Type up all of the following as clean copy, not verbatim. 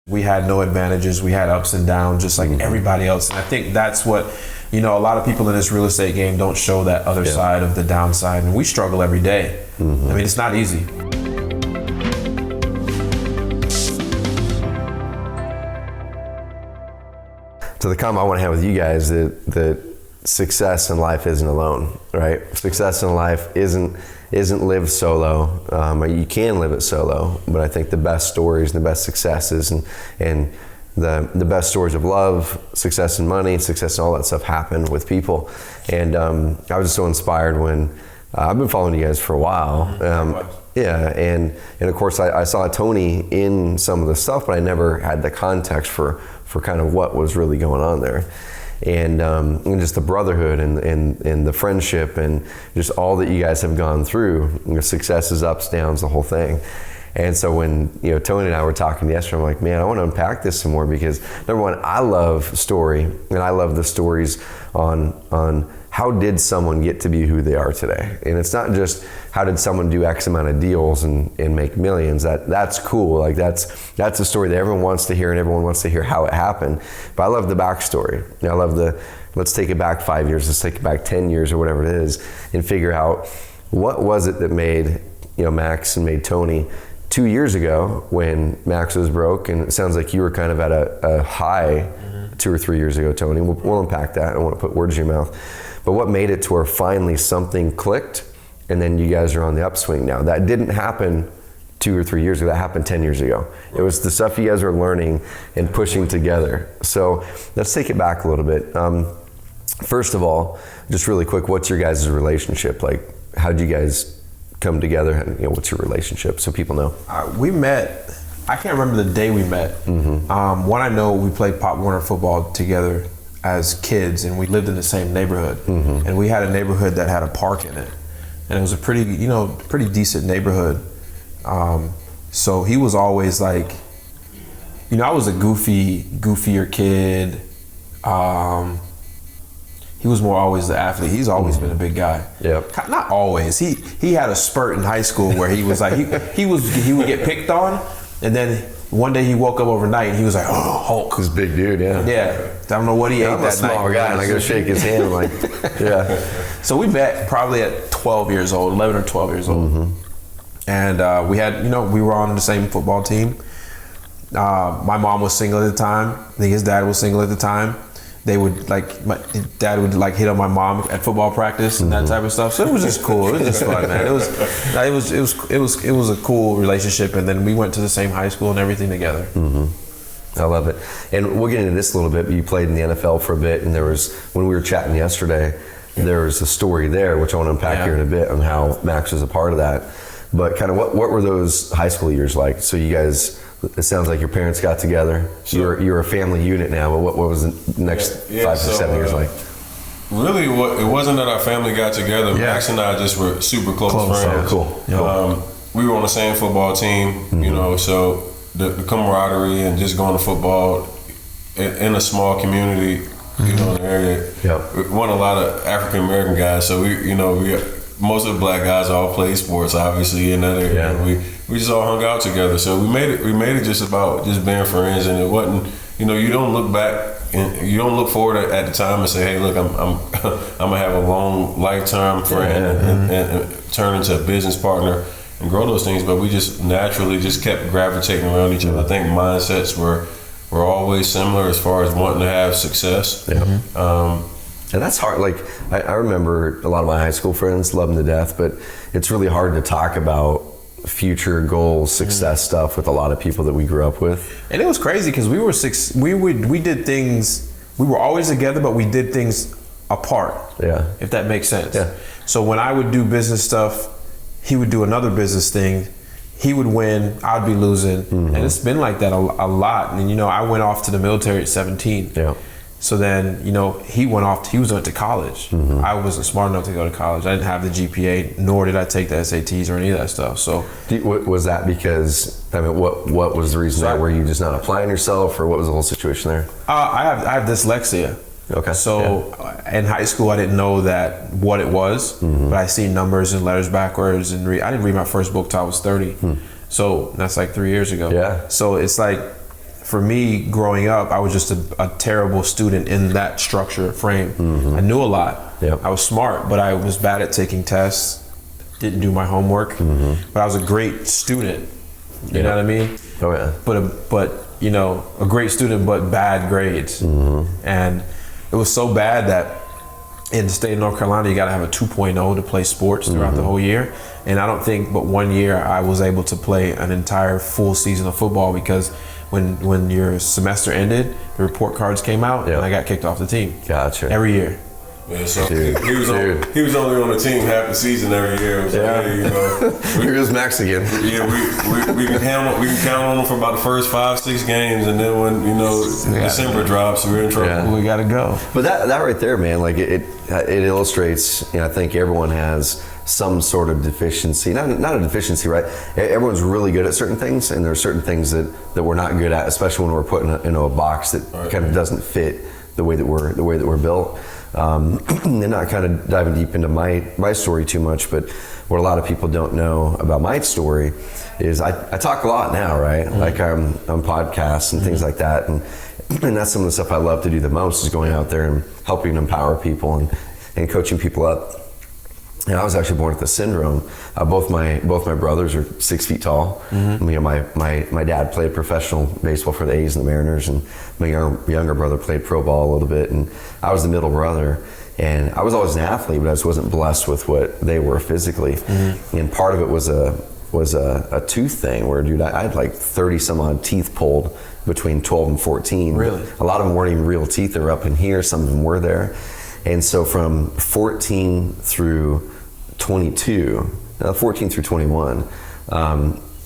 We had no advantages. We had ups and downs just like everybody else. And I think that's what, a lot of people in this real estate game don't show that other side of the downside. And we struggle every day. I mean, it's not easy. To the comment I want to have with you guys that success in life isn't alone, right? Success in life isn't lived solo. You can live it solo, but I think the best stories and the best successes and the best stories of love, success in money, success in all that stuff happen with people. And I was just so inspired when I've been following you guys for a while. And of course I saw Tony in some of the stuff, but I never had the context for kind of what was really going on there. And just the brotherhood and the friendship and just all that you guys have gone through, successes, ups, downs, the whole thing. And so when Tony and I were talking yesterday, I'm like, man, I want to unpack this some more, because number one, I love story, and I love the stories on how did someone get to be who they are today. And it's not just how did someone do X amount of deals and make millions. That's cool. Like that's a story that everyone wants to hear, and everyone wants to hear how it happened. But I love the backstory. I love let's take it back 5 years, let's take it back 10 years or whatever it is, and figure out what was it that made Max and made Tony 2 years ago when Max was broke. And it sounds like you were kind of at a high 2 or 3 years ago, Tony. We'll unpack that. I don't want to put words in your mouth. But what made it to where finally something clicked, and then you guys are on the upswing now? That didn't happen 2 or 3 years ago. That happened 10 years ago. It was the stuff you guys were learning and pushing together. So let's take it back a little bit. First of all, just really quick, what's your guys' relationship like? How did you guys come together? What's your relationship, so people know? We met, I can't remember the day we met. One, I know we played Pop Warner football together as kids, and we lived in the same neighborhood. And we had a neighborhood that had a park in it, and it was a pretty decent neighborhood. So he was always like, I was a goofier kid. He was more always the athlete. He's always been a big guy. Yep. Not always. He had a spurt in high school where he was like he would get picked on, and then one day he woke up overnight and he was like, oh, Hulk. This big dude, yeah. Yeah. I don't know what he ate that night. I'm a small guy, and I go shake his hand. I'm like, yeah. So we met probably at 12 years old, 11 or 12 years old, and we had we were on the same football team. My mom was single at the time. I think his dad was single at the time. They would my dad would hit on my mom at football practice and that type of stuff. So it was just cool. It was just fun, man. It was a cool relationship. And then we went to the same high school and everything together. I love it. And we'll get into this a little bit. But you played in the NFL for a bit, and there was, when we were chatting yesterday, there was a story there which I want to unpack here in a bit on how Max was a part of that. But kind of what were those high school years like? So you guys, it sounds like your parents got together. Sure. You're a family unit now, but what was the next 5 to 7 years like? Really, it wasn't that our family got together. Yeah. Max and I just were super close friends. Cool. We were on the same football team, so the camaraderie and just going to football in a small community, in the area. Yep. We won a lot of African American guys, so we most of the black guys all played sports, obviously, in that area. Yeah. We just all hung out together. So we made it just about just being friends, and it wasn't, you don't look back and you don't look forward at the time and say, hey, look, I'm gonna have a long lifetime friend and turn into a business partner and grow those things. But we just naturally just kept gravitating around each other. I think mindsets were always similar as far as wanting to have success. Yeah. And that's hard. Like I remember a lot of my high school friends love them to death, but it's really hard to talk about future goals, success stuff with a lot of people that we grew up with. And it was crazy because we did things. We were always together, but we did things apart. Yeah. If that makes sense. Yeah. So when I would do business stuff, he would do another business thing. He would win, I'd be losing, and it's been like that a lot. And I went off to the military at 17. Yeah. So then, he went to college. I wasn't smart enough to go to college. I didn't have the GPA, nor did I take the SATs or any of that stuff. So, was that because, what was the reason there? Were you just not applying yourself, or what was the whole situation there? I have dyslexia. Okay. So in high school, I didn't know what it was, but I seen numbers and letters backwards, and I didn't read my first book till I was 30. So that's like 3 years ago. Yeah. So it's like, for me, growing up, I was just a terrible student in that structure frame. I knew a lot. I was smart, but I was bad at taking tests. Didn't do my homework. But I was a great student. You know what I mean? Oh yeah. But you know, a great student, but bad grades. And it was so bad that in the state of North Carolina, you got to have a 2.0 to play sports throughout the whole year. And I don't think but 1 year I was able to play an entire full season of football because when your semester ended, the report cards came out and I got kicked off the team. Gotcha. Every year. Yeah, so he was only on the team half the season every year. It was like, hey, you know, here goes Max again. Yeah, we can count on him for about the first 5-6 games, and then when December drops, we're in trouble. Yeah. We got to go. But that right there, man, like it illustrates. I think everyone has some sort of deficiency. Not a deficiency, right? Everyone's really good at certain things, and there are certain things that we're not good at, especially when we're put in a box that kind of doesn't fit the way that we're built. And not kind of diving deep into my story too much, but what a lot of people don't know about my story is I talk a lot now, right? Like I'm on podcasts and things like that, and that's some of the stuff I love to do the most is going out there and helping empower people and coaching people up. And I was actually born with the syndrome. Both my brothers are 6 feet tall. You know, my dad played professional baseball for the A's and the Mariners, and my younger brother played pro ball a little bit. And I was the middle brother, and I was always an athlete, but I just wasn't blessed with what they were physically. And part of it was a tooth thing where, dude, I had like 30 some odd teeth pulled between 12 and 14. Really? A lot of them weren't even real teeth. They were up in here. Some of them were there. And so from 14 through 22, 14 through 21,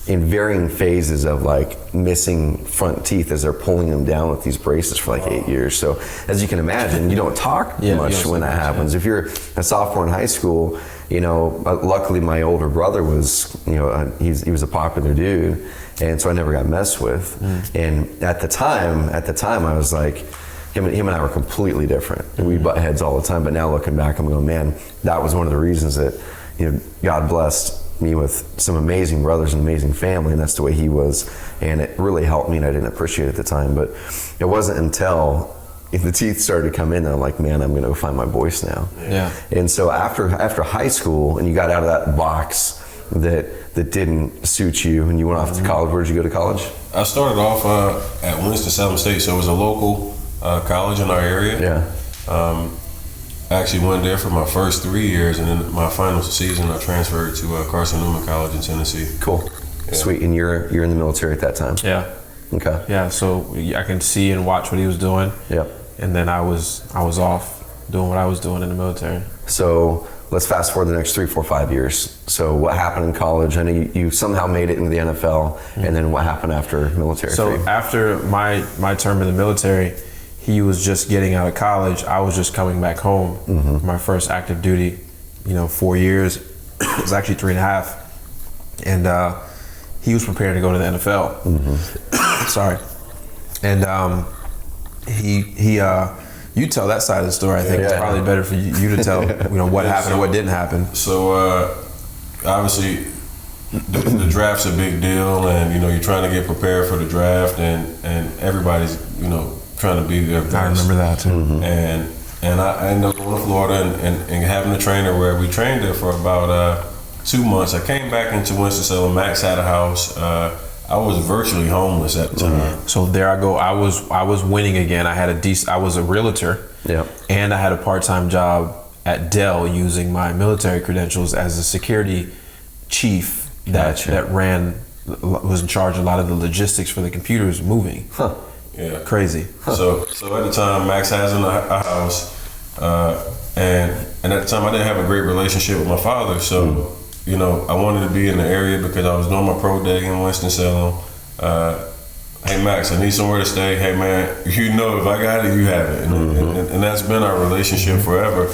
in varying phases of like missing front teeth as they're pulling them down with these braces for like 8 years. So as you can imagine, you don't talk much when that happens. If you're a sophomore in high school, you know, luckily my older brother was, you know, he was a popular dude, and so I never got messed with. And at the time I was like, him and I were completely different. And we butt heads all the time, but now looking back, I'm going, man, that was one of the reasons that, you know, God blessed me with some amazing brothers and amazing family, and that's the way he was. And it really helped me, and I didn't appreciate it at the time. But it wasn't until the teeth started to come in that I'm like, man, I'm going to go find my voice now. Yeah. And so after high school, and you got out of that box that didn't suit you, and you went off to college. Where did you go to college? I started off at Winston-Salem State, so it was a local college in our area. Yeah. I actually went there for my first 3 years, and then my final season I transferred to Carson Newman College in Tennessee. Cool. Yeah. Sweet. And you're in the military at that time? Yeah. Okay. Yeah, so I can see and watch what he was doing. Yep. And then I was off doing what I was doing in the military. So let's fast forward the next 3, 4, 5 years. So what happened in college? I know you somehow made it into the NFL, and then what happened after military? So after my term in the military, he was just getting out of college. I was just coming back home. My first active duty, 4 years. It was actually 3.5. And he was preparing to go to the NFL. Sorry. And you tell that side of the story. I think it's probably better for you to tell what happened and what didn't happen. So obviously the draft's a big deal, and you're trying to get prepared for the draft, and everybody's trying to be their best. I remember that too. And I ended up going to Florida and having a trainer where we trained there for about 2 months. I came back into Winston-Salem. Max had a house. I was virtually homeless at the time. So there I go. I was winning again. I was a realtor. Yep. And I had a part-time job at Dell using my military credentials as a security chief that was in charge of a lot of the logistics for the computers moving. Huh. Yeah. Crazy. Huh. So at the time, Max has a house, and at the time I didn't have a great relationship with my father. So I wanted to be in the area because I was doing my pro day in Winston-Salem. Hey Max, I need somewhere to stay. Hey man, if I got it, you have it, and that's been our relationship forever.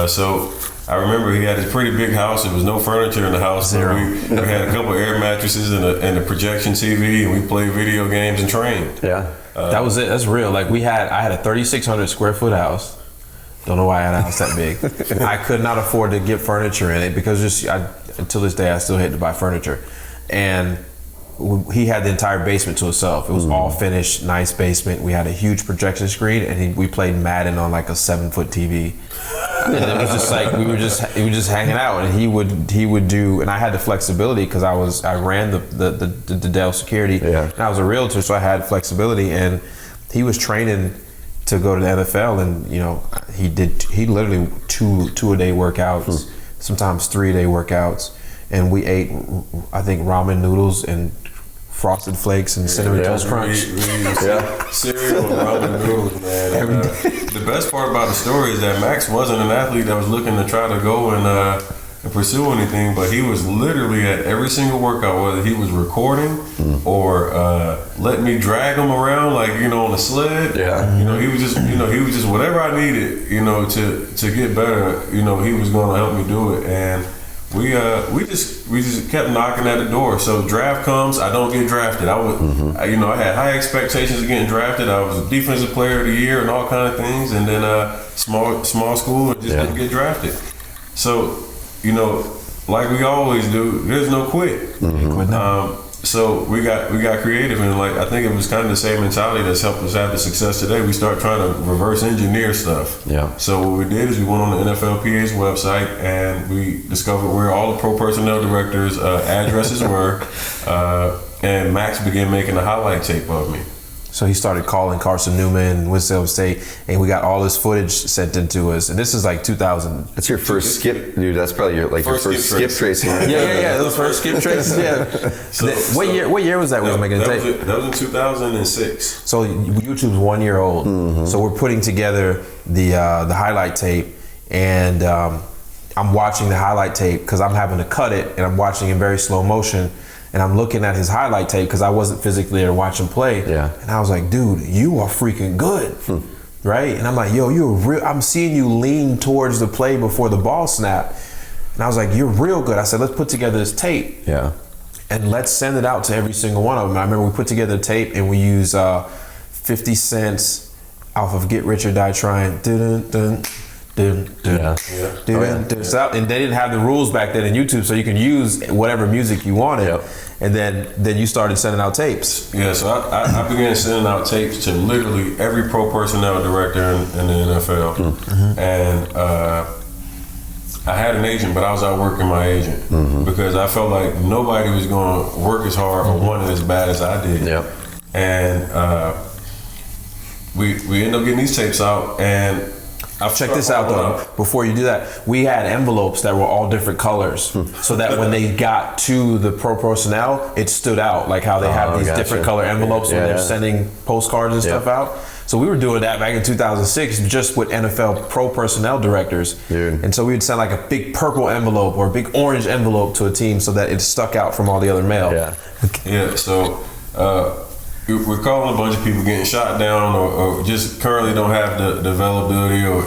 So I remember he had a pretty big house. There was no furniture in the house. Zero. We had a couple of air mattresses and a projection TV, and we played video games and trained. Yeah. That was it. That's real. Like I had a 3,600 square foot house. Don't know why I had a house that big. I could not afford to get furniture in it because until this day I still hate to buy furniture. And he had the entire basement to himself. It was all finished, nice basement. We had a huge projection screen, and we played Madden on like a 7-foot TV. And it was just like we were just hanging out, and he would do, and I had the flexibility because I ran the Dell security, and I was a realtor, so I had flexibility, and he was training to go to the NFL, and he literally two a day workouts, sometimes 3-a-day workouts, and we ate, I think, ramen noodles and Frosted Flakes and Cinnamon Toast Crunch. Cereal and ramen noodles, man. The best part about the story is that Max wasn't an athlete that was looking to try to go and pursue anything, but he was literally at every single workout, whether he was recording or letting me drag him around, like, on a sled. He was just whatever I needed, to get better. He was going to help me do it, and we just kept knocking at the door. So draft comes, I don't get drafted. I had high expectations of getting drafted. I was a defensive player of the year and all kind of things, and then small school and just didn't get drafted. So, like we always do, there's no quit. So we got creative, and like I think it was kind of the same mentality that's helped us have the success today. We started trying to reverse engineer stuff. So what we did is we went on the NFLPA's website and we discovered where all the pro personnel directors' addresses were, and Max began making a highlight tape of me. So he started calling Carson Newman and Winston State, and we got all this footage sent into us. And this is like 2000. That's your first skip, dude. That's probably your first skip tracing. Yeah. Those first skip traces. Yeah. What year was that? We was making tape. That was in 2006. So YouTube's 1 year old. So we're putting together the highlight tape, and I'm watching the highlight tape because I'm having to cut it, and I'm watching in very slow motion. And I'm looking at his highlight tape because I wasn't physically there to watch him play. And I was like, dude, you are freaking good. Right? And I'm like, yo, you're real. I'm seeing you lean towards the play before the ball snap. And I was like, you're real good. I said, let's put together this tape. And let's send it out to every single one of them. I remember we put together the tape and we used 50 cents off of Get Rich or Die Trying. And they didn't have the rules back then in YouTube, so you can use whatever music you wanted. And then you started sending out tapes. So I began sending out tapes to literally every pro personnel director in the NFL. And I had an agent, but I was outworking my agent because I felt like nobody was going to work as hard or want it as bad as I did. And we ended up getting these tapes out, and check this out though, before you do that, we had envelopes that were all different colors so that when they got to the pro personnel, it stood out, like how they have these different color envelopes when they're sending postcards and stuff out. So we were doing that back in 2006 just with NFL pro personnel directors. And so we would send like a big purple envelope or a big orange envelope to a team so that it stuck out from all the other mail. So we're calling a bunch of people getting shot down or just currently don't have the availability, or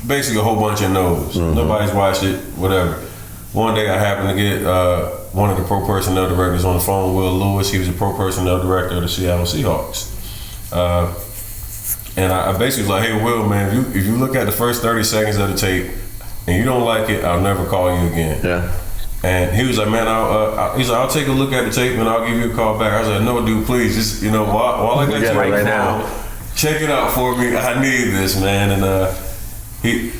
basically a whole bunch of no's. Nobody's watched it, whatever. One day I happened to get one of the pro personnel directors on the phone, Will Lewis. He was a pro personnel director of the Seattle Seahawks. And I basically was like, hey, Will, man, if you look at the first 30 seconds of the tape and you don't like it, I'll never call you again. And he was like, man, I'll take a look at the tape and I'll give you a call back. I was like, no, dude, please, just, while I got you right now, check it out for me. I need this, man. And he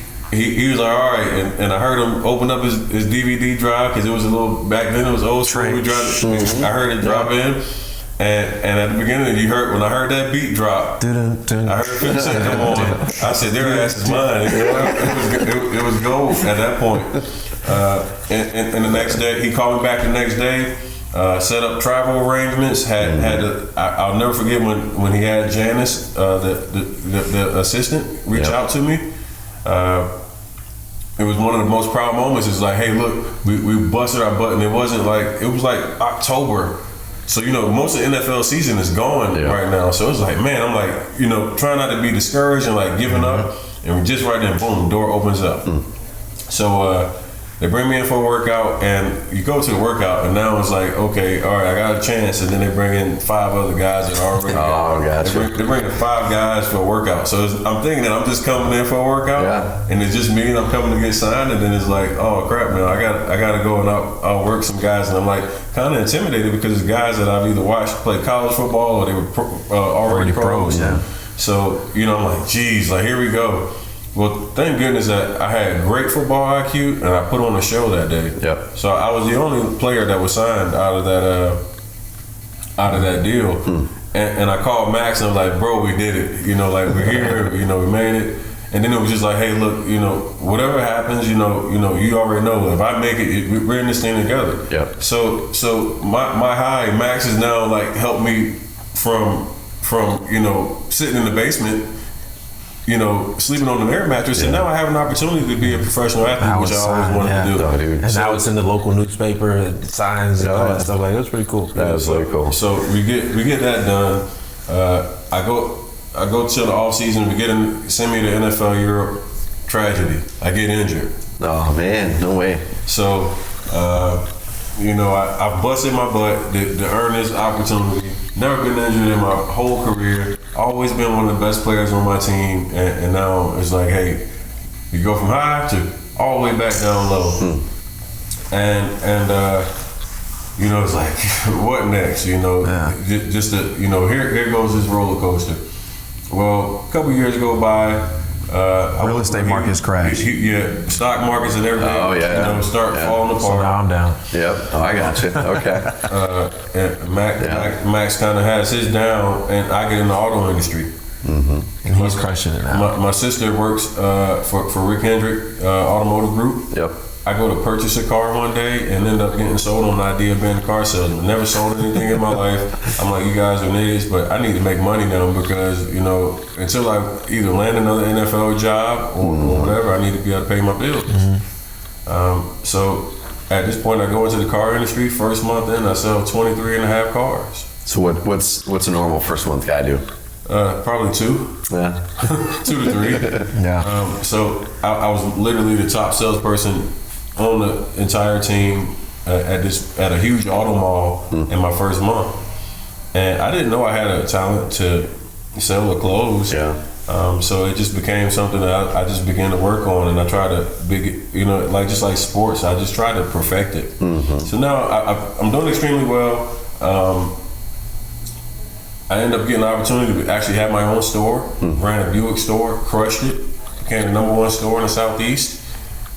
was like, all right. And I heard him open up his DVD drive because it was back then it was old school. I heard it drop in. And at the beginning, when I heard that beat drop, I heard 50 Cent come on. I said, their ass is mine. It was gold at that point. And the next day, he called me back the next day, set up travel arrangements. I'll never forget when he had Janice, the assistant, reach out to me. It was one of the most proud moments. It's like, hey, look, we busted our butt, and it was like October. So, most of the NFL season is going right now. So it's like, man, I'm like, trying not to be discouraged and like giving up. And just right then, boom, the door opens up. So They bring me in for a workout, and you go to the workout, and now it's like, okay, all right, I got a chance, and then they bring in 5 other guys that are already. Gotcha. They bring in 5 guys for a workout. So I'm thinking that I'm just coming in for a workout, and it's just me, and I'm coming to get signed, and then it's like, oh crap, man, I got to go and I'll work some guys, and I'm like kind of intimidated because it's guys that I've either watched play college football or they were already pros. Yeah. So I'm like, geez, like here we go. Well, thank goodness that I had great football IQ, and I put on a show that day. Yep. So I was the only player that was signed out of that deal. And I called Max and I was like, bro, we did it. Like we're here. We made it. And then it was just like, hey, look, whatever happens, you already know. If I make it, we're in this thing together. Yep. So my high, Max has now like helped me from sitting in the basement. Sleeping on an air mattress, and now I have an opportunity to be a professional athlete, which I always wanted to do. Oh, dude. And now it's in the local newspaper, signs, and all that stuff. Like that's pretty cool. That was really cool. So we get that done. I go till the off season. Send me to NFL Europe. Tragedy. I get injured. Oh man, no way. So I busted my butt to earn this opportunity. Never been injured in my whole career. Always been one of the best players on my team, and now it's like, hey, you go from high to all the way back down low, and it's like, what next? Just here goes this roller coaster. Well, a couple years go by. Real estate markets crash. Stock markets and everything. Oh yeah. Start falling apart. So now I'm down. Yep. Oh, I got you. Okay. And Max kind of has his down, and I get in the auto industry. Mm-hmm. And he's crushing it now. My sister works for Rick Hendrick Automotive Group. Yep. I go to purchase a car one day and end up getting sold on the idea of being a car salesman. Never sold anything in my life. I'm like, you guys are idiots, but I need to make money now because, until I either land another NFL job or whatever, I need to be able to pay my bills. Mm-hmm. So at this point, I go into the car industry. First month in, I sell 23 and a half cars. So what's a normal first month guy do? Probably 2. Yeah. 2 to 3. Yeah. So I was literally the top salesperson on the entire team at a huge auto mall in my first month, and I didn't know I had a talent to sell the clothes. Yeah. So it just became something that I just began to work on, and I try to just like sports, I just try to perfect it. Mm-hmm. So now I'm doing extremely well. I ended up getting the opportunity to actually have my own store. Ran a Buick store, crushed it, became the number 1 store in the Southeast.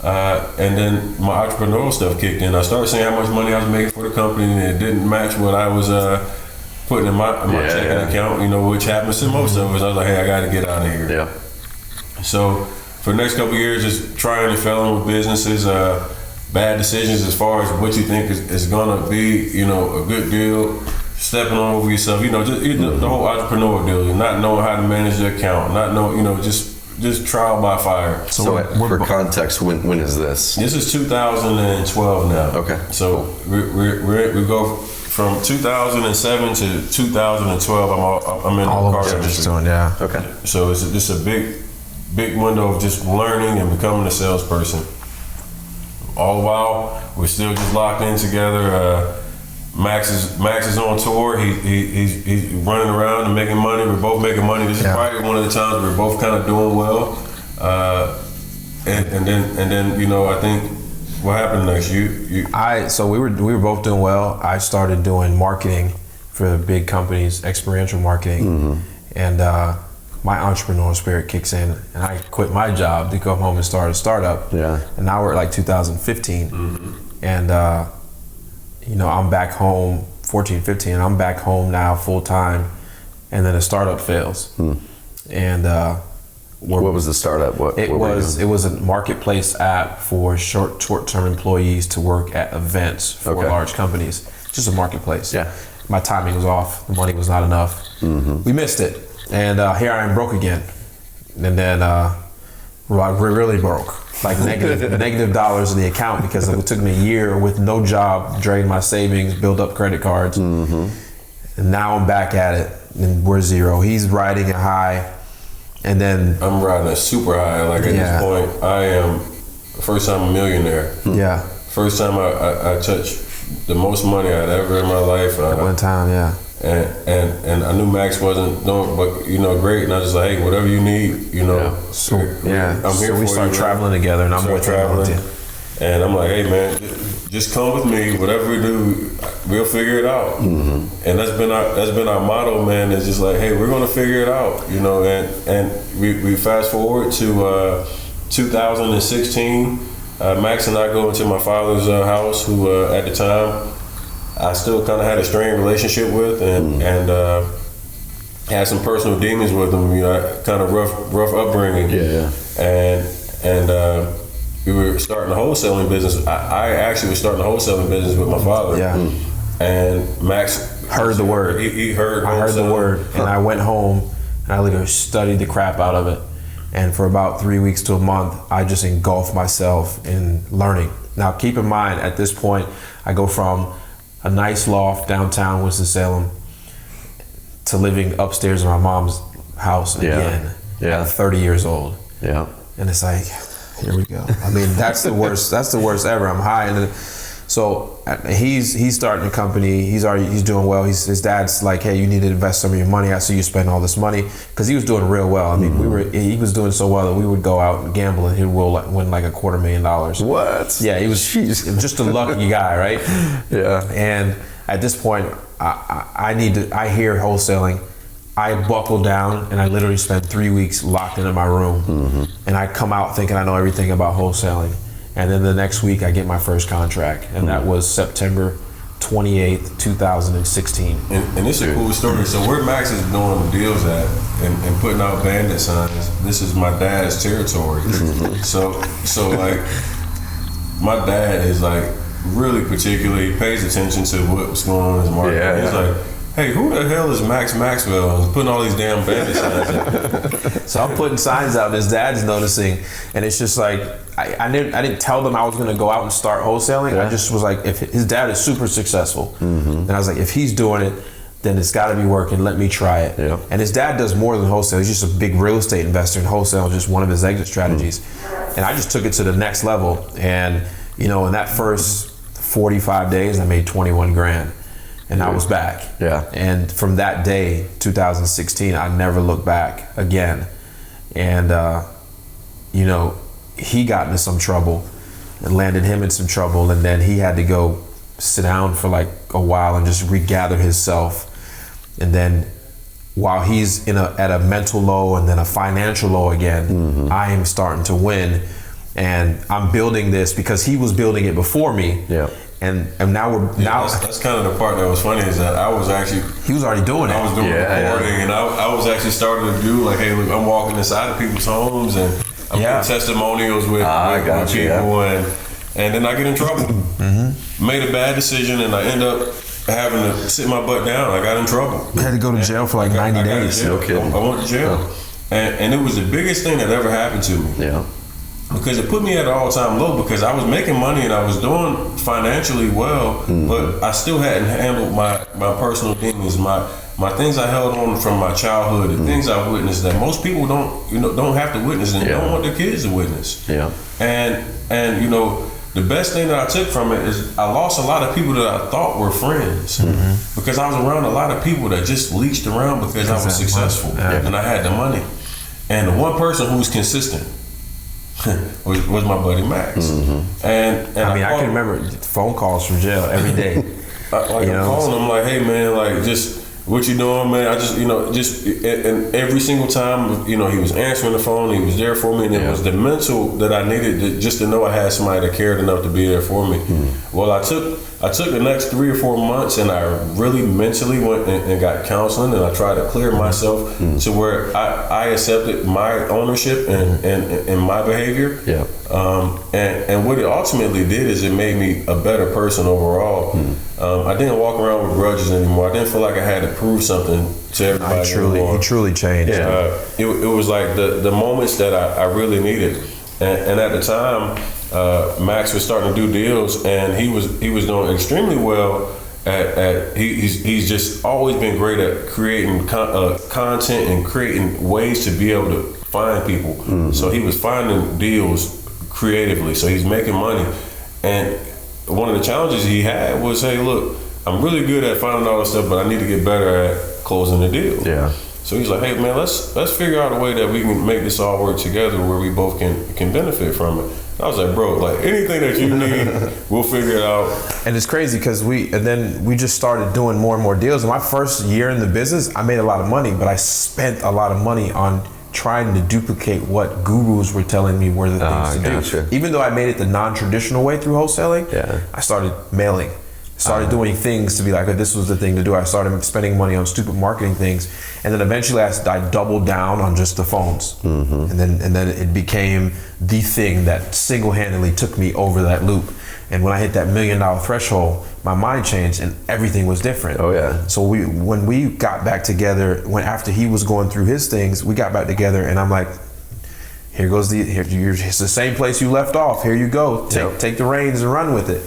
And then my entrepreneurial stuff kicked in. I started seeing how much money I was making for the company, and it didn't match what I was putting in my checking account, which happens to most of us. I was like, hey, I got to get out of here. Yeah. So for the next couple of years, just trying and failing with businesses, bad decisions as far as what you think is going to be, a good deal, stepping on over yourself, just the whole entrepreneurial deal, not knowing how to manage the account, not knowing, just trial by fire. So for context, when is this? This is 2012 now. Okay. So we go from 2007 to 2012. I'm in all the car industry. Yeah. Okay. So it's just a big window of just learning and becoming a salesperson. All the while, we're still just locked in together. Max is on tour. He's running around and making money. We're both making money. This is probably one of the times we're both kind of doing well. And then I think what happened next? So we were both doing well. I started doing marketing for big companies, experiential marketing, and my entrepreneurial spirit kicks in, and I quit my job to go home and start a startup. Yeah. And now we're at like 2015, and. I'm back home, 14, 15, I'm back home now full time, and then a startup fails. And what was the startup? It was a marketplace app for short-term employees to work at events for large companies. Just a marketplace. Yeah. My timing was off. The money was not enough. We missed it, and here I am broke again. And then we're really broke. Like negative dollars in the account because it took me a year with no job, drain my savings, build up credit cards, and now I'm back at it, and we're zero. He's riding a high, and then I'm riding a super high. Like at this point, I am first time a millionaire. Yeah. First time I touched the most money I'd ever in my life. At one time, yeah. And I knew Max wasn't doing, but great. And I was just like, hey, whatever you need, Yeah. So I'm here so we for start you, traveling together, and I'm with traveling. him. And I'm like, hey man, just come with me. Whatever we do, we'll figure it out. And that's been our motto, man. It's just like, hey, we're gonna figure it out, And we fast forward to 2016. Max and I go into my father's house, who at the time I still kind of had a strained relationship with, and had some personal demons with him. Kind of rough upbringing. Yeah. And we were starting a wholesaling business. I actually was starting a wholesaling business with my father. Yeah. And Max Heard the word. He heard. I heard the word, and I went home and I literally studied the crap out of it. And for about 3 weeks to a month, I just engulfed myself in learning. Now, keep in mind, at this point, I go from a nice loft downtown Winston-Salem to living upstairs in my mom's house again at 30 years old. Yeah. And it's like, here we go. I mean, that's the worst. That's the worst ever. I'm high, and so he's starting a company. He's doing well. His dad's like, hey, you need to invest some of your money. I see you spend all this money, because he was doing real well. I mean, he was doing so well that we would go out and gamble, and he'd win like $250,000. What? Yeah, he was just a lucky guy, right? Yeah. And at this point, I hear wholesaling. I buckle down, and I literally spend 3 weeks locked into my room, and I come out thinking I know everything about wholesaling. And then the next week I get my first contract, and that was September 28th, 2016. And it's a cool story. So where Max is doing deals at and putting out bandit signs, this is my dad's territory. So like, my dad is like really particularly pays attention to what's going on in his market. Yeah, He's like, hey, who the hell is Max Maxwell? He's putting all these damn bandit signs out. So I'm putting signs out, and his dad's noticing, and it's just like, I didn't tell them I was going to go out and start wholesaling. I just was like, if his dad is super successful, and I was like, if he's doing it, then it's got to be working. Let me try it. Yeah. And his dad does more than wholesale. He's just a big real estate investor, and wholesale is just one of his exit strategies. And I just took it to the next level. And in that first 45 days, I made 21 grand. And I was back. Yeah. And from that day, 2016, I never looked back again. And, he got into some trouble and landed him in some trouble. And then he had to go sit down for like a while and just regather himself. And then while he's at a mental low and then a financial low again, I am starting to win. And I'm building this because he was building it before me. Yeah. And now that's kind of the part that was funny, is that he was already doing it. I was doing recording, and I was actually starting to do like, hey, look, I'm walking inside of people's homes and I'm getting testimonials with people, and then I get in trouble. Made a bad decision, and I end up having to sit my butt down. I got in trouble. You had to go to jail for like 90 days. No kidding. I went to jail, and it was the biggest thing that ever happened to me. Yeah. Because it put me at an all-time low, because I was making money and I was doing financially well, but I still hadn't handled my personal demons, my things I held on from my childhood, the things I witnessed that most people don't have to witness, and don't want their kids to witness. Yeah. And the best thing that I took from it is I lost a lot of people that I thought were friends, because I was around a lot of people that just leached around because I was successful and I had the money. And the one person who was consistent was my buddy Max. And I can remember phone calls from jail every day. I'm calling him like, hey man, like, just what you doing, man? I just, and every single time, he was answering the phone, he was there for me, and it was the mental that I needed just to know I had somebody that cared enough to be there for me. Well, I took the next 3 or 4 months, and I really mentally went and got counseling, and I tried to clear myself to where I accepted my ownership and my behavior. Yeah. And what it ultimately did is it made me a better person overall. I didn't walk around with grudges anymore. I didn't feel like I had to prove something to everybody anymore. He truly changed. It was like the moments that I really needed. And at the time, Max was starting to do deals, and he was doing extremely well he's just always been great at creating content and creating ways to be able to find people. So he was finding deals creatively. So he's making money. And one of the challenges he had was, hey, look, I'm really good at finding all this stuff, but I need to get better at closing the deal. Yeah. So he's like, hey man, let's figure out a way that we can make this all work together where we both can benefit from it. I was like, bro, like anything that you need, we'll figure it out. And it's crazy because then we just started doing more and more deals. In my first year in the business, I made a lot of money, but I spent a lot of money on trying to duplicate what gurus were telling me were the things to do. Even though I made it the non-traditional way through wholesaling, I started mailing. Started doing things to be like, this was the thing to do. I started spending money on stupid marketing things, and then eventually I doubled down on just the phones, and then it became the thing that single-handedly took me over that loop. And when I hit that $1 million threshold, my mind changed and everything was different. Oh yeah. So when we got back together, after he was going through his things, we got back together, and I'm like, it's the same place you left off. Here you go. Take the reins and run with it.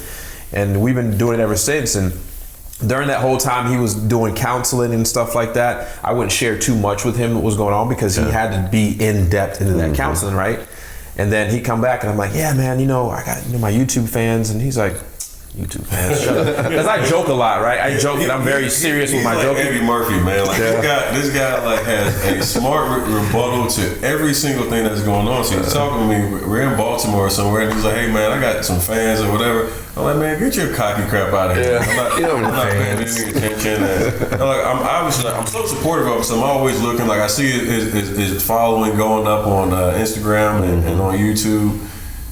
And we've been doing it ever since. And during that whole time he was doing counseling and stuff like that, I wouldn't share too much with him what was going on because he had to be in depth into that counseling, right? And then he'd come back and I'm like, yeah, man, I got my YouTube fans. And he's like, YouTube fans, shut up. Because I joke a lot, right? I joke and I'm very serious with my like joking. Eddie Murphy, man. Like this guy like has a smart rebuttal to every single thing that's going on. So he's talking to me. We're in Baltimore or somewhere, and he's like, "Hey, man, I got some fans or whatever." I'm like, "Man, get your cocky crap out of here." I'm not paying any attention. And I'm so supportive of him. So I'm always looking. Like I see his following going up on Instagram and on YouTube.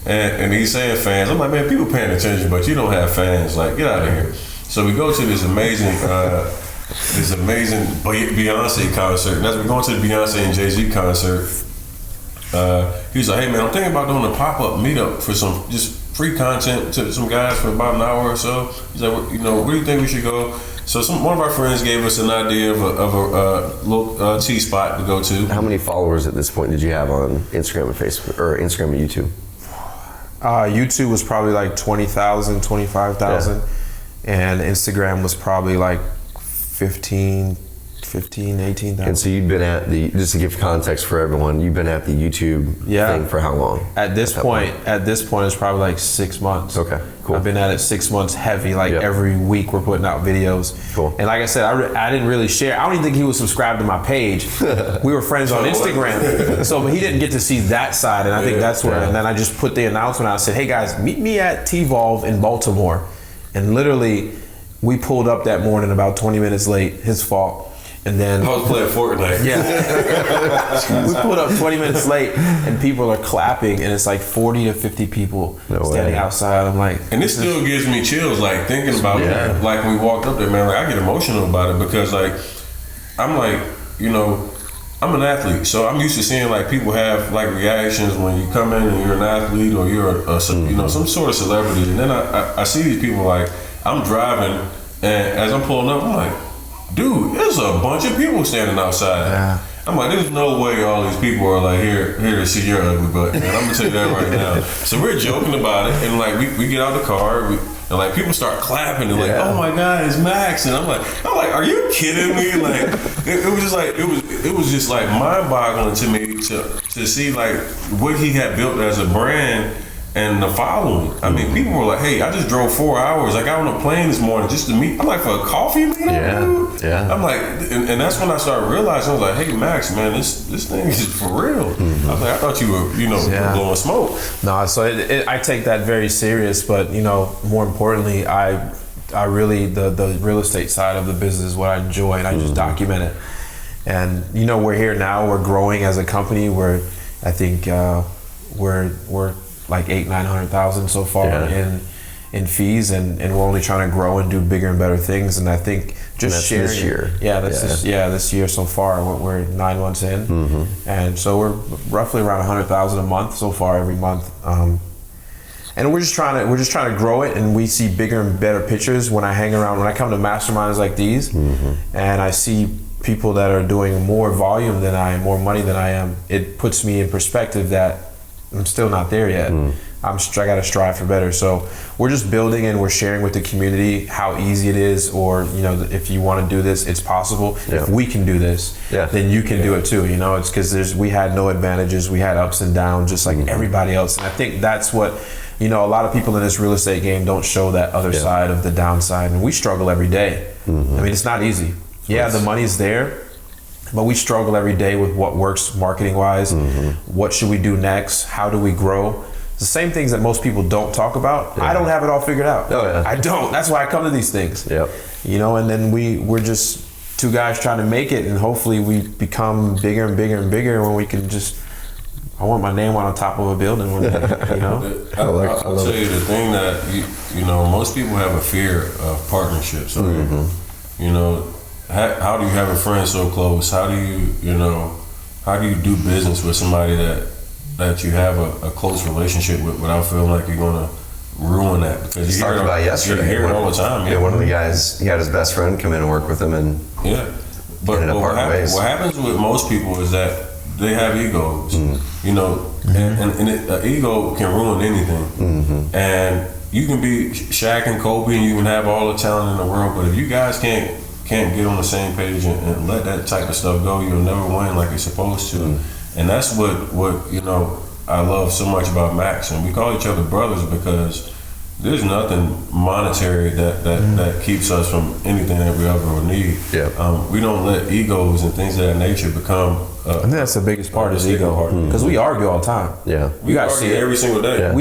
And he's saying fans. I'm like, man, people paying attention, but you don't have fans. Like, get out of here. So we go to this amazing Beyonce concert. And as we're going to the Beyonce and Jay-Z concert, he's like, hey man, I'm thinking about doing a pop-up meetup for some just free content to some guys for about an hour or so. He's like, where do you think we should go? So one of our friends gave us an idea of a little tea spot to go to. How many followers at this point did you have on Instagram and Facebook, or Instagram and YouTube? YouTube was probably like 20,000, 25,000, and Instagram was probably like 18,000. And so you'd been at just to give context for everyone, you've been at the YouTube thing for how long? At this point, it's probably like 6 months. Okay, cool. I've been at it 6 months heavy, every week we're putting out videos. Cool. And like I said, I didn't really share. I don't even think he was subscribed to my page. We were friends on Instagram. But he didn't get to see that side, and I think that's where, and then I just put the announcement out and said, hey guys, meet me at T-Volve in Baltimore. And literally, we pulled up that morning about 20 minutes late, his fault. And then I was playing Fortnite. Yeah. We pulled up 20 minutes late and people are clapping and it's like 40 to 50 people standing outside. I'm like, and this still gives me chills, like thinking about it. Like when we walked up there, man, like I get emotional about it because like, I'm like, I'm an athlete. So I'm used to seeing like people have like reactions when you come in and you're an athlete or you're some sort of celebrity. And then I see these people like, I'm driving and as I'm pulling up, I'm like, dude, there's a bunch of people standing outside. Yeah. I'm like, there's no way all these people are like here to see your ugly butt, man. I'm gonna tell you that right now. So we're joking about it, and like we get out the car, and like people start clapping, and like, oh my God, it's Max, and I'm like, are you kidding me? Like, it was just like mind-boggling to me to see like what he had built as a brand. And the following, I mean, people were like, hey, I just drove 4 hours. I got on a plane this morning just to meet. I'm like, for a coffee meetup? Yeah. I'm like, and that's when I started realizing, I was like, hey, Max, man, this thing is for real. I was like, I thought you were, blowing smoke. No, so I take that very serious, but, more importantly, I really, the real estate side of the business is what I enjoy, and I just document it. And, we're here now, we're growing as a company. I think we're like 800,000-900,000 so far in fees, and we're only trying to grow and do bigger and better things. And I think just sharing this year. This year so far. We're 9 months in, and so we're roughly around 100,000 a month so far every month. And we're just trying to grow it, and we see bigger and better pictures when I come to masterminds like these, and I see people that are doing more volume than I am, more money than I am. It puts me in perspective that I'm still not there yet. I got to strive for better. So we're just building and we're sharing with the community how easy it is, or if you want to do this, it's possible. If we can do this, then you can do it too. It's because we had no advantages, we had ups and downs, just like everybody else. And I think that's what a lot of people in this real estate game don't show that other side of the downside, and we struggle every day. I mean, it's not easy. Yeah, the money's there, but we struggle every day with what works marketing wise. What should we do next? How do we grow? It's the same things that most people don't talk about. I don't have it all figured out. I don't. That's why I come to these things. And then we're just two guys trying to make it, and hopefully we become bigger and bigger and bigger when we can just, I want my name on top of a building one day, I'll tell you the thing that, most people have a fear of partnerships. How do you have a friend so close? How do you do business with somebody that you have a close relationship with without feeling like you're going to ruin that? Because you talked about yesterday. You hear it all the time. One of the guys, he had his best friend come in and work with him, and but what happens with most people is that they have egos, and an ego can ruin anything. And you can be Shaq and Kobe, and you can have all the talent in the world, but if you guys can't get on the same page and let that type of stuff go, you'll never win like you're supposed to. And that's what I love so much about Max, and we call each other brothers because there's nothing monetary that keeps us from anything that we ever will need. We don't let egos and things of that nature become. I think that's the biggest part is ego, because we argue all the time. We guys see it every single day.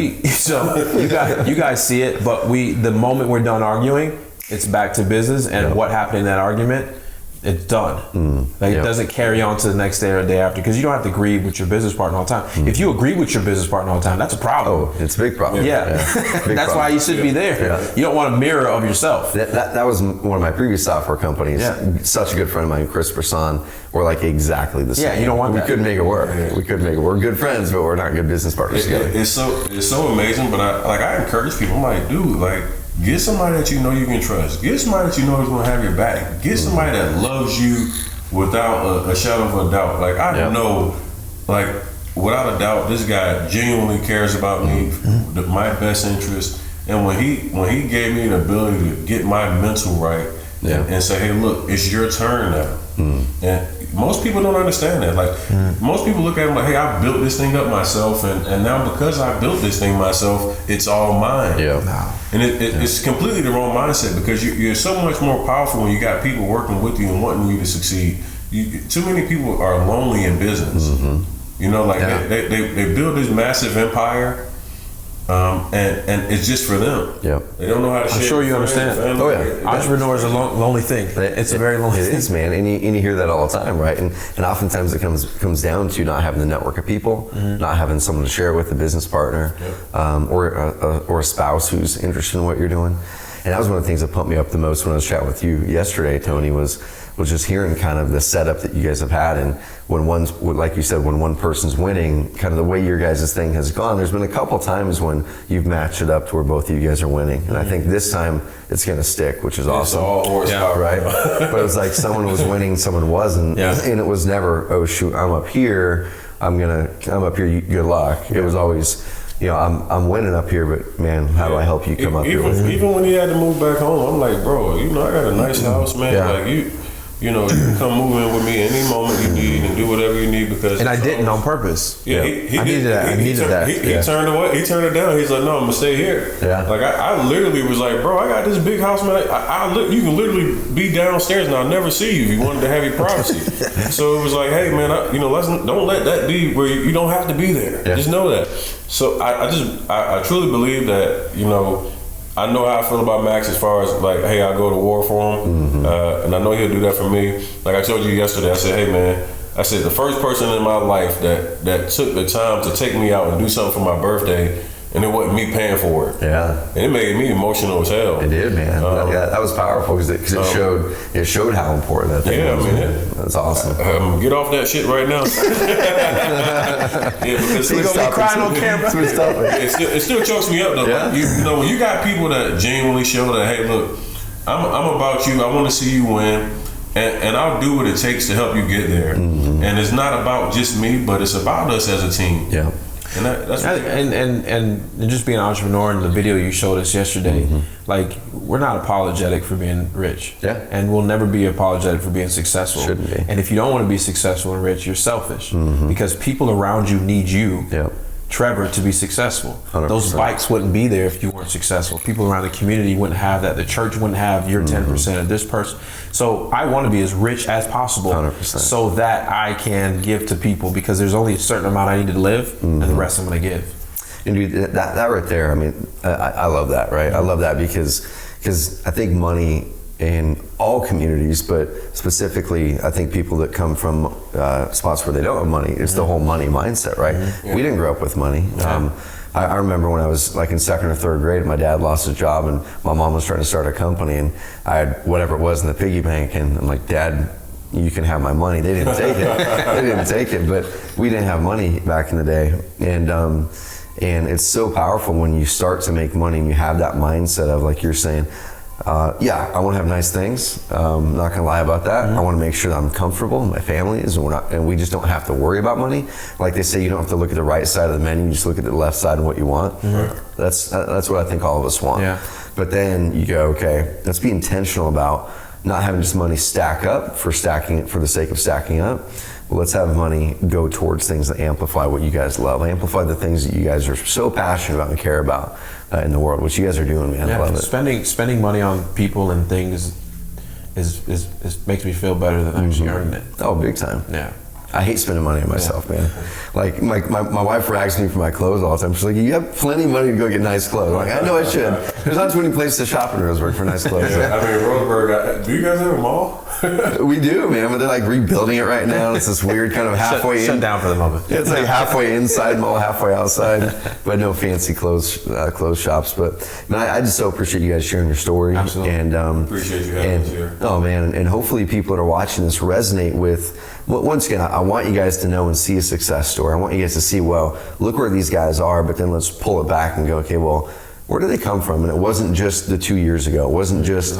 You guys see it, but the moment we're done arguing, it's back to business, and what happened in that argument, it's done. It doesn't carry on to the next day or the day after, because you don't have to agree with your business partner all the time. If you agree with your business partner all the time, that's a problem. Oh, it's a big problem. That's why you should be there. You don't want a mirror of yourself. That was one of my previous software companies. Such a good friend of mine, Chris Brisson. We're like exactly the same. You don't want that. We couldn't make it work. We couldn't make it work. We're good friends, but we're not good business partners together. It's so amazing, but I encourage people. I'm like, dude, get somebody that you know you can trust. Get somebody that you know is going to have your back. Get somebody that loves you without a shadow of a doubt. I know, without a doubt, this guy genuinely cares about me, my best interest. And when he gave me the ability to get my mental right and say, hey, look, it's your turn now. And most people don't understand that. Most people look at it like, hey, I built this thing up myself, and now because I built this thing myself, it's all mine. And it's completely the wrong mindset, because you're so much more powerful when you got people working with you and wanting you to succeed. Too many people are lonely in business. They build this massive empire, and it's just for them. They don't know how to share. I'm sure you understand. Entrepreneur is a lonely thing. It's a very lonely thing. It is, man, and you hear that all the time, right? And oftentimes it comes down to not having the network of people, not having someone to share with, a business partner, or a spouse who's interested in what you're doing. And that was one of the things that pumped me up the most when I was chatting with you yesterday, Tony, was just hearing kind of the setup that you guys have had, and like you said, when one person's winning, kind of the way your guys' thing has gone. There's been a couple times when you've matched it up to where both of you guys are winning, and I think this time it's going to stick, which is awesome. It's all horsepower, right? But it was like someone was winning, someone wasn't, and it was never, oh shoot, I'm up here, I'm up here, good luck. It was always, I'm winning up here, but man, how do I help you come up here? Even when he had to move back home, I'm like, bro, I got a nice house, man. You can come move in with me any moment you need and do whatever you need, because. And I didn't on purpose. I needed that. He turned away. He turned it down. He's like, no, I'm gonna stay here. I literally was like, bro, I got this big house, man. You can literally be downstairs and I'll never see you if you wanted to have your privacy. So it was like, hey, man, don't let that be where you don't have to be there. Just know that. So I truly believe that, I know how I feel about Max as far as hey, I'll go to war for him, and I know he'll do that for me. Like I told you yesterday, I said, hey man, the first person in my life that took the time to take me out and do something for my birthday, and it wasn't me paying for it. And it made me emotional as hell. It did, man. That was powerful because it showed how important that thing was. That's awesome. Get off that shit right now. Because he's gonna be crying on camera. It still chokes me up though. When you got people that genuinely show that, hey, look, I'm about you. I want to see you win. And I'll do what it takes to help you get there. And it's not about just me, but it's about us as a team. And that's and just being an entrepreneur in the video you showed us yesterday, like we're not apologetic for being rich. Yeah. And we'll never be apologetic for being successful. Shouldn't be. And if you don't want to be successful and rich, you're selfish because people around you need you. Yep. Trevor, to be successful. 100%. Those bikes wouldn't be there if you weren't successful. People around the community wouldn't have that. The church wouldn't have your 10% of this person. So I want to be as rich as possible 100%. so that I can give to people, because there's only a certain amount I need to live and the rest I'm going to give. And dude, that right there, I mean, I love that, right? I love that because I think money in all communities, but specifically, I think people that come from spots where they don't have money, it's the whole money mindset, right? We didn't grow up with money. I remember when I was like in 2nd or 3rd grade, my dad lost his job and my mom was trying to start a company, and I had whatever it was in the piggy bank, and I'm like, Dad, you can have my money. They didn't take it. They didn't take it, but we didn't have money back in the day. And it's so powerful when you start to make money and you have that mindset of, like you're saying, yeah, I want to have nice things. I'm not gonna lie about that. I want to make sure that I'm comfortable, and my family is, and we just don't have to worry about money. Like they say, you don't have to look at the right side of the menu, you just look at the left side and what you want. That's what I think all of us want. Yeah. But then you go, okay, let's be intentional about not having just money stack up for the sake of stacking up. Well, let's have money go towards things that amplify what you guys love, amplify the things that you guys are so passionate about and care about in the world, which you guys are doing, man. Yeah, I love it. Spending money on people and things is makes me feel better than actually earning it. Oh, big time. Yeah. I hate spending money on myself, man. Like my wife rags me for my clothes all the time. She's like, you have plenty of money to go get nice clothes. I'm like, I know I should. There's not too many places to shop in Roseburg for nice clothes. I mean, Roseburg, do you guys have a mall? We do, man, but they're like rebuilding it right now. It's this weird kind of halfway shut down for the moment. It's like halfway inside mall, halfway outside, but no fancy clothes shops. But man, I just so appreciate you guys sharing your story. Absolutely. And appreciate you having us here. Oh man, and hopefully people that are watching this resonate with. Once again, I want you guys to know and see a success story. I want you guys to see, well, look where these guys are, but then let's pull it back and go, okay, well, where do they come from? And it wasn't just the 2 years ago. It wasn't just,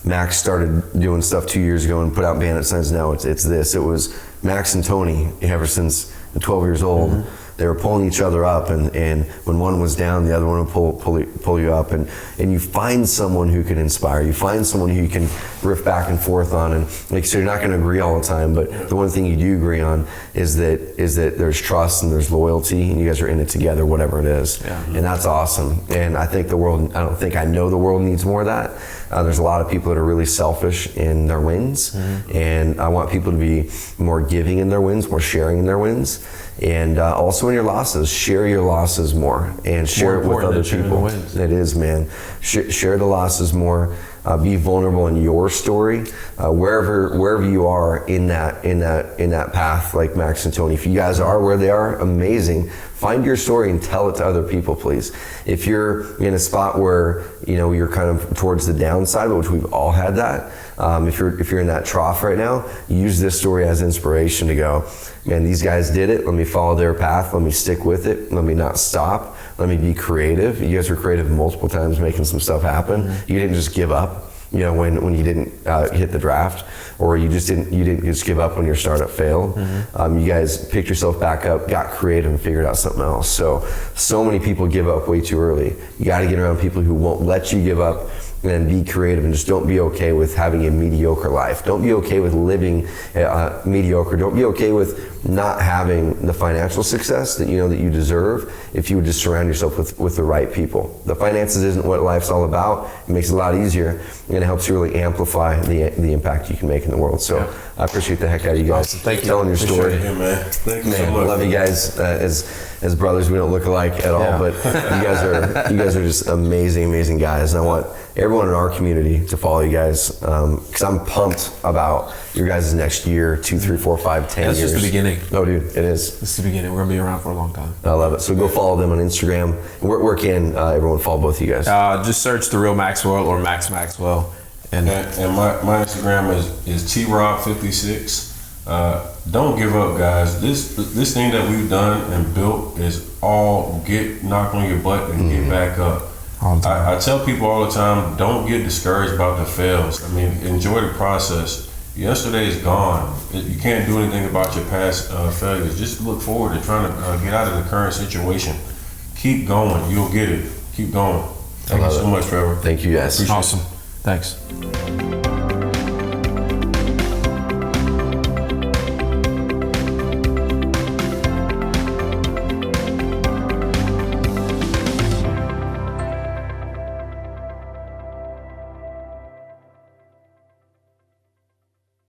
Max started doing stuff 2 years ago and put out bandit signs. No, it's this. It was Max and Tony ever since 12 years old. They were pulling each other up, and when one was down, the other one would pull you up, and you find someone who can inspire. You find someone who you can riff back and forth on, and like so you're not going to agree all the time, but the one thing you do agree on is that there's trust and there's loyalty, and you guys are in it together, whatever it is, and that's awesome. And I think I know the world needs more of that. There's a lot of people that are really selfish in their wins, and I want people to be more giving in their wins, more sharing in their wins. And also in your losses, share your losses more and share it with other people. It is, man. Share the losses more. Be vulnerable in your story, wherever you are in that path, like Max and Tony. If you guys are where they are, amazing. Find your story and tell it to other people, please. If you're in a spot where you're kind of towards the downside, which we've all had that. If you're in that trough right now, use this story as inspiration to go, man, these guys did it. Let me follow their path. Let me stick with it. Let me not stop. Let me be creative. You guys were creative multiple times, making some stuff happen. You didn't just give up. When you didn't hit the draft, or you didn't just give up when your startup failed. You guys picked yourself back up, got creative, and figured out something else. So many people give up way too early. You got to get around people who won't let you give up and be creative, and just don't be okay with having a mediocre life. Don't be okay with living mediocre. Don't be okay with not having the financial success that you deserve if you would just surround yourself with the right people. The finances isn't what life's all about. It makes it a lot easier, and it helps you really amplify the impact you can make in the world. So I appreciate the heck out of you guys. Awesome. Thank you. Telling your story. Yeah, man. Thank you so much. I love you guys. As brothers, we don't look alike at all, but you guys are just amazing guys. And I want everyone in our community to follow you guys, because I'm pumped about your guys' next year, 2, 3, 4, 5, 10 years. That's just the beginning. Oh, dude, it is. This is the beginning. We're gonna be around for a long time. I love it. So go follow them on Instagram. Where can everyone follow both of you guys? Just search The Real Maxwell or Max Maxwell. And my Instagram is TRob56. Don't give up, guys. This thing that we've done and built is all knock on your butt and get back up. I tell people all the time, don't get discouraged about the fails. I mean, enjoy the process. yesterday is gone. You can't do anything about your past failures. Just look forward to trying to get out of the current situation. Keep going. You'll get it. Keep going. Thank you so much, Trevor. Thank you, guys. Awesome. Thanks.